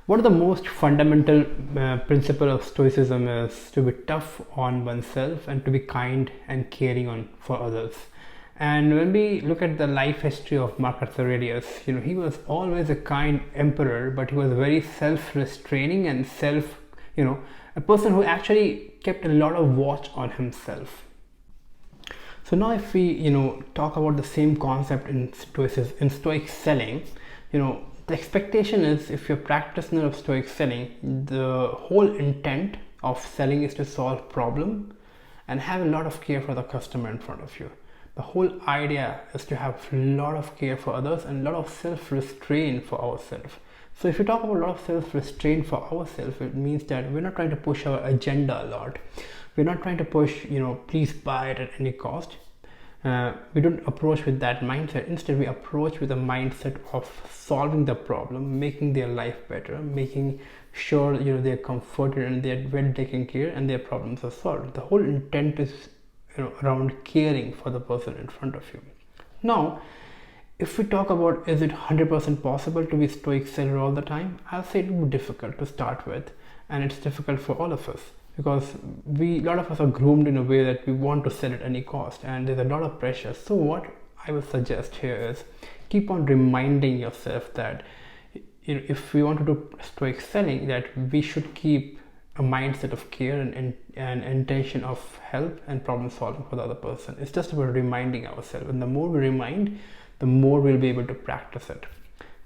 One of the most fundamental principle of Stoicism is to be tough on oneself and to be kind and caring on for others. And when we look at the life history of Marcus Aurelius, he was always a kind emperor, but he was very self-restraining and a person who actually kept a lot of watch on himself. So now if we, talk about the same concept in Stoicism, in Stoic selling, the expectation is if you're a practitioner of Stoic selling, the whole intent of selling is to solve problem and have a lot of care for the customer in front of you. The whole idea is to have a lot of care for others and a lot of self-restraint for ourselves. So if you talk about a lot of self-restraint for ourselves, it means that we're not trying to push our agenda a lot. We're not trying to push, please buy it at any cost. We don't approach with that mindset. Instead, we approach with a mindset of solving the problem, making their life better, making sure they're comforted and they're well taken care and their problems are solved. The whole intent is around caring for the person in front of you. Now, if we talk about is it 100% possible to be Stoic seller all the time, I'll say it would be difficult to start with, and it's difficult for all of us because a lot of us are groomed in a way that we want to sell at any cost, and there's a lot of pressure. So what I would suggest here is keep on reminding yourself that if we want to do Stoic selling, that we should keep a mindset of care and intention of help and problem solving for the other person. It's just about reminding ourselves, and the more we remind, the more we'll be able to practice it.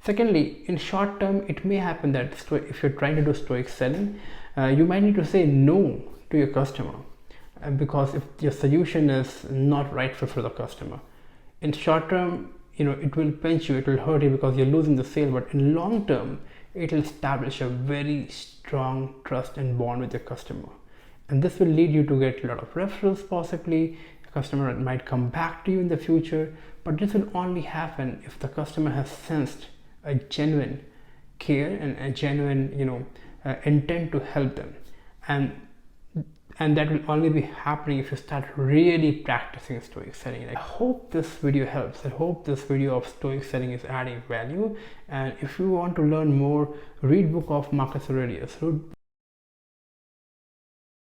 Secondly, in short term, it may happen that if you're trying to do Stoic selling, you might need to say no to your customer because if your solution is not right for the customer. In short term, it will pinch you, it will hurt you because you're losing the sale, but in long term, it will establish a very strong trust and bond with your customer. And this will lead you to get a lot of referrals possibly. The customer might come back to you in the future, but this will only happen if the customer has sensed a genuine care and a genuine intent to help them, and that will only be happening if you start really practicing Stoic selling. I hope this video helps. I hope this video of Stoic selling is adding value, and if you want to learn more, read book of Marcus Aurelius.